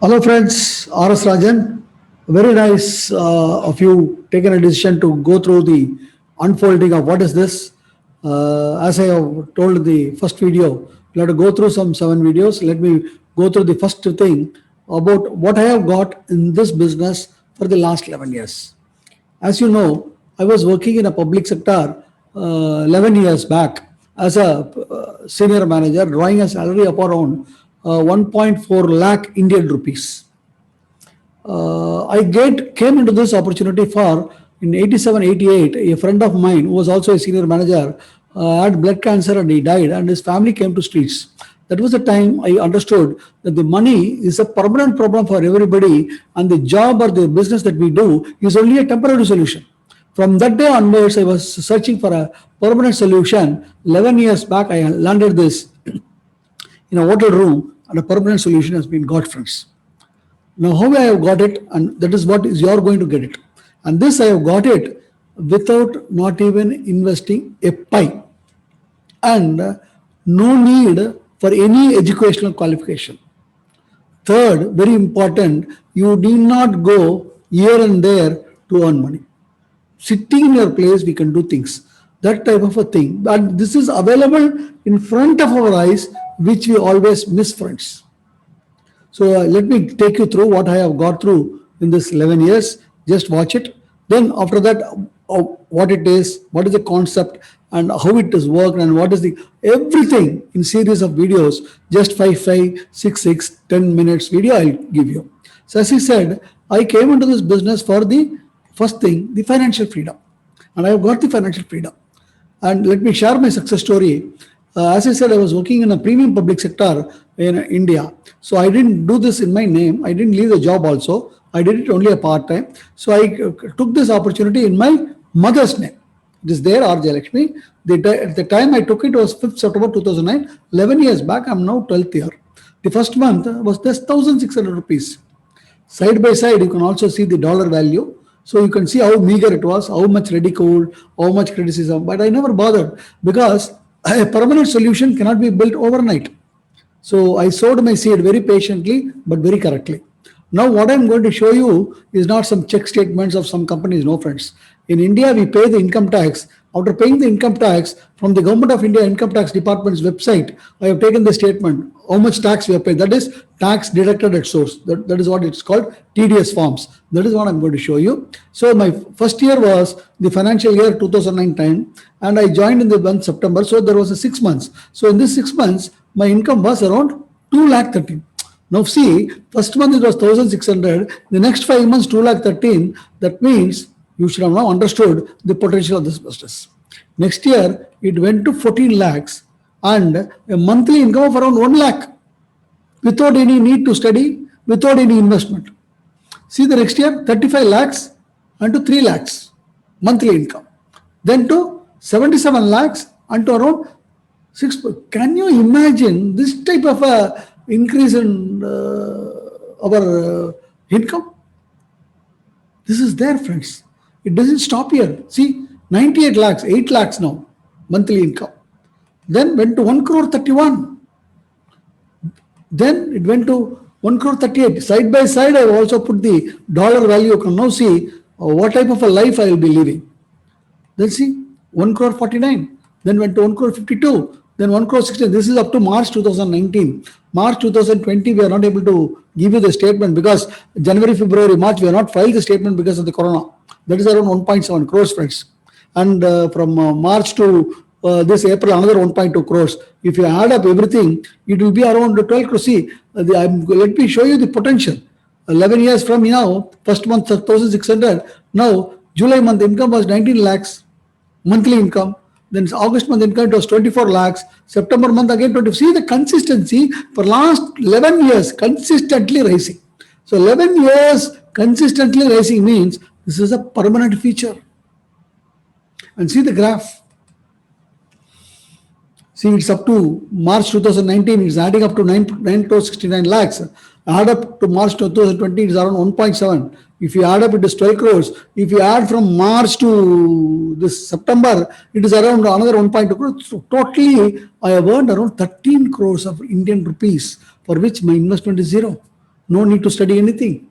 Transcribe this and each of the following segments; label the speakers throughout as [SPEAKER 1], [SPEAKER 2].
[SPEAKER 1] Hello friends, RS Rajan. Very nice of you taken a decision to go through the unfolding of what is this. As I have told in the first video, we have to go through some 7 videos. Let me go through the first thing about what I have got in this business for the last 11 years. As you know, I was working in a public sector 11 years back as a senior manager, drawing a salary of around 1.4 lakh Indian rupees. I came into this opportunity for in 87, 88. A friend of mine who was also a senior manager had blood cancer and he died, and his family came to streets. That was the time I understood that the money is a permanent problem for everybody, and the job or the business that we do is only a temporary solution. From that day onwards, I was searching for a permanent solution. 11 years back, I landed this in a hotel room, and a permanent solution has been got, friends. Now, how I have got it, and that is what is you are going to get it. And this I have got it without not even investing a pie, and no need for any educational qualification. Third, very important, you need not go here and there to earn money. Sitting in your place, we can do things. That type of a thing. But this is available in front of our eyes, which we always miss, friends. So let me take you through what I have got through in this 11 years. Just watch it. Then after that, what it is, what is the concept, and how it is worked, and what is the everything in series of videos. Just 10 minutes video I'll give you. So as he said, I came into this business for the first thing, the financial freedom, and I have got the financial freedom. And let me share my success story. As I said, I was working in a premium public sector in India. So I didn't do this in my name. I didn't leave the job also. I did it only a part time. So I took this opportunity in my mother's name. It is there, RJ Lakshmi. At the time I took it was 5th September 2009. 11 years back, I'm now 12th year. The first month was just 1,600 rupees. Side by side, you can also see the dollar value. So you can see how meager it was, how much ridiculed, how much criticism. But I never bothered because a permanent solution cannot be built overnight. So I sowed my seed very patiently but very correctly. Now what I'm going to show you is not some check statements of some companies, no, friends. In India, we pay the income tax. After paying the income tax from the Government of India Income Tax Department's website, I have taken the statement, how much tax we have paid. That is tax deducted at source. That is what it's called, TDS forms. That is what I'm going to show you. So my first year was the financial year 2009, and I joined in the month September. So there was a 6 months. So in this 6 months, my income was around 2 lakh 13. Now see, first month it was 1,600. The next 5 months, 2 lakh 13. That means you should have now understood the potential of this business. Next year, it went to 14 lakhs and a monthly income of around 1 lakh without any need to study, without any investment. See the next year, 35 lakhs and to 3 lakhs monthly income. Then to 77 lakhs and to around 6. Can you imagine this type of a increase in our income? This is there, friends. It doesn't stop here. See, 98 lakhs, 8 lakhs now, monthly income. Then went to 1 crore 31. Then it went to 1 crore 38. Side by side, I have also put the dollar value. You can now see what type of a life I will be living. Then see, 1 crore 49. Then went to 1 crore 52. Then 1 crore 16. This is up to March 2019. March 2020, we are not able to give you the statement because January, February, March, we have not filed the statement because of the corona. That is around 1.7 crores, friends. And from March to this April, another 1.2 crores. If you add up everything, it will be around 12 crores. See, let me show you the potential. 11 years from now, first month 1,600. Now, July month income was 19 lakhs, monthly income. Then August month income was 24 lakhs. September month again 20. See the consistency for last 11 years consistently rising. So 11 years consistently rising means this is a permanent feature. And see the graph. See, it's up to March 2019, it's adding up to 9 to 69 lakhs. Add up to March 2020, it's around 1.7. If you add up, it is 12 crores. If you add from March to this September, it is around another 1.2 crores. So totally, I have earned around 13 crores of Indian rupees, for which my investment is zero. No need to study anything.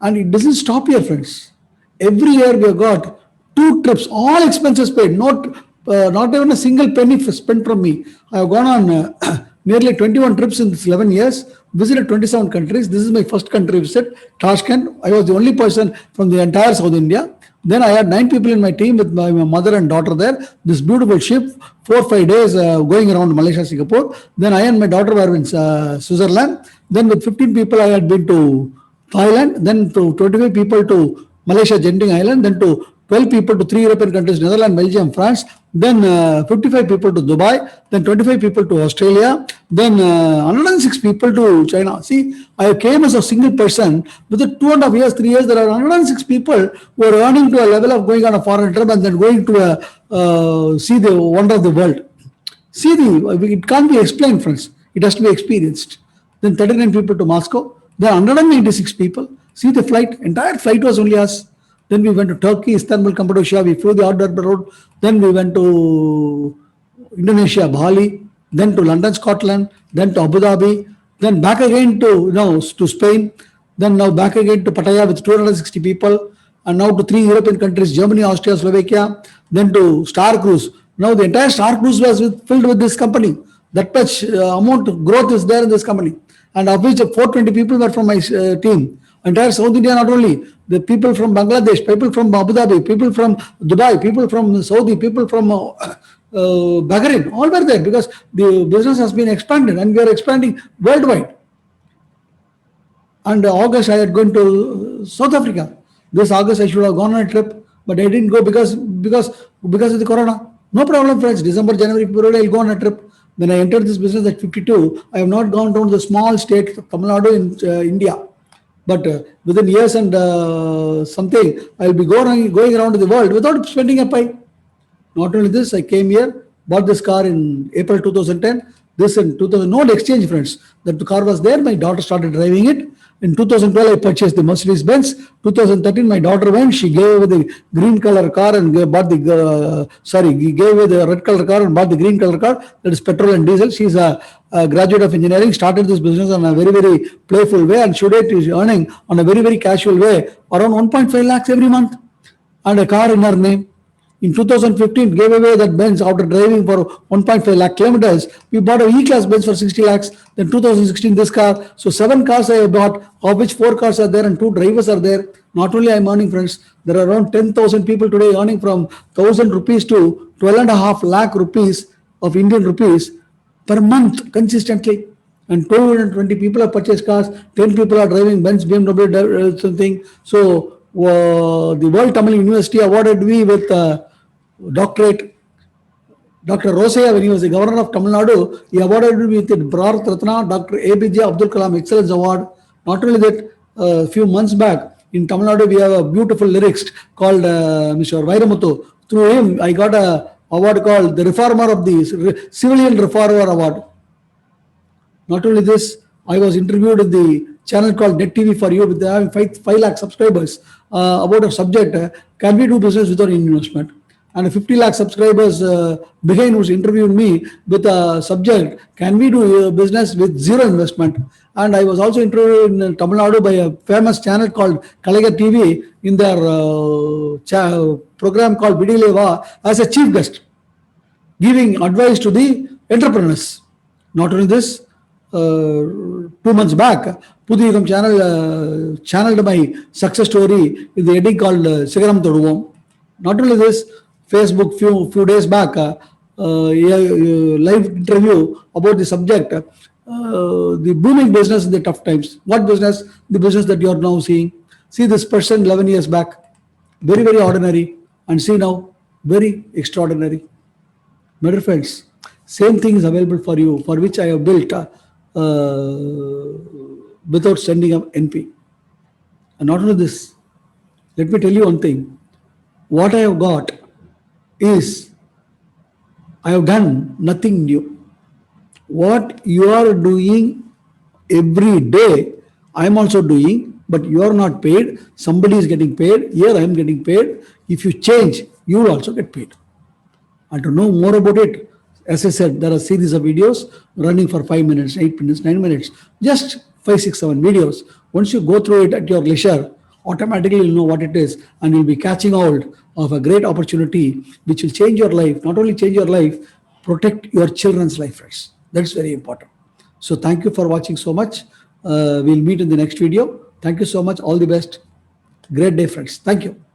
[SPEAKER 1] And it doesn't stop here, friends. Every year we have got 2 trips, all expenses paid, not even a single penny spent from me. I have gone on nearly 21 trips in this 11 years, visited 27 countries. This is my first country visit, Tashkent. I was the only person from the entire South India. Then I had 9 people in my team with my mother and daughter there. This beautiful ship, 4 or 5 days going around Malaysia, Singapore. Then I and my daughter were in Switzerland. Then with 15 people, I had been to Thailand. Then to 25 people to Malaysia, Genting Island. Then to 12 people to 3 European countries, Netherlands, Belgium, France. Then 55 people to Dubai. Then 25 people to Australia. Then 106 people to China. See, I came as a single person. Within 2.5 years, 3 years, there are 106 people who are earning to a level of going on a foreign trip and then going to see the wonder of the world. See, it can't be explained, friends. It has to be experienced. Then 39 people to Moscow. Then 196 people. See the flight. Entire flight was only us. Then we went to Turkey, Istanbul, Cappadocia. We flew the outdoor road. Then we went to Indonesia, Bali. Then to London, Scotland. Then to Abu Dhabi. Then back again to Spain. Then now back again to Pattaya with 260 people. And now to 3 European countries, Germany, Austria, Slovakia. Then to Star Cruise. Now the entire Star Cruise was filled with this company. That much amount of growth is there in this company. And of which 420 people were from my team. Entire South India, not only the people from Bangladesh, people from Abu Dhabi, people from Dubai, people from Saudi, people from Bahrain, all were there because the business has been expanded and we are expanding worldwide. And August I had gone to South Africa. This August I should have gone on a trip, but I didn't go because of the corona. No problem, friends. December, January, February, I'll go on a trip. When I entered this business at 52, I have not gone down to the small state of Tamil Nadu in India. But within years and something, I'll be going around the world without spending a pie. Not only this, I came here, bought this car in April 2010. This in 2000, no exchange, friends. That the car was there. My daughter started driving it. In 2012, I purchased the Mercedes Benz. 2013, my daughter went. She gave away the green color car and bought the gave away the red color car and bought the green color car. That is petrol and diesel. She's a graduate of engineering. Started this business on a very, very playful way, and today is earning on a very, very casual way around 1.5 lakhs every month, and a car in her name. In 2015, gave away that Benz after driving for 1.5 lakh kilometers. We bought a E-Class Benz for 60 lakhs. Then 2016, this car. So 7 cars I have bought, of which 4 cars are there and 2 drivers are there. Not only I am earning, friends, there are around 10,000 people today earning from 1,000 rupees to 12.5 lakh rupees of Indian rupees per month consistently. And 220 people have purchased cars, 10 people are driving Benz, BMW, something. So the World Tamil University awarded me with doctorate. Dr. Rosaya, when he was the governor of Tamil Nadu, he awarded me with the Bharat Ratna, Dr. APJ Abdul Kalam Excellence Award. Not only that, a few months back in Tamil Nadu, we have a beautiful lyricist called Mr. Vairamuthu. Through him, I got a award called the Reformer of the Civilian Reformer Award. Not only this, I was interviewed in the channel called Net TV for You with having 5 lakh subscribers about a subject, can we do business without investment? And 50 lakh subscribers behind was interviewed me with a subject, can we do business with zero investment? And I was also interviewed in Tamil Nadu by a famous channel called Kalagar TV in their program called Vidileva as a chief guest, giving advice to the entrepreneurs. Not only this, 2 months back, Pudhiyugam channel channeled my success story in the heading called Sigaram Thoduvom. Not only this, Facebook few days back, live interview about the subject, the booming business in the tough times. What business? The business that you are now seeing. See this person 11 years back, very, very ordinary, and see now, very extraordinary. My dear friends, same thing is available for you, for which I have built without sending up NP. And not only this, let me tell you one thing. What I have got is, I have done nothing new. What you are doing every day, I am also doing, but you are not paid. Somebody is getting paid. Here I am getting paid. If you change, you will also get paid. And to know more about it, as I said, there are series of videos running for 5 minutes, 8 minutes, 9 minutes. Just 5, 6, 7 videos. Once you go through it at your leisure, automatically you'll know what it is, and you'll be catching hold of a great opportunity which will change your life. Not only change your life, protect your children's life, friends. That's very important. So thank you for watching so much. We'll meet in the next video. Thank you so much. All the best. Great day, friends. Thank you.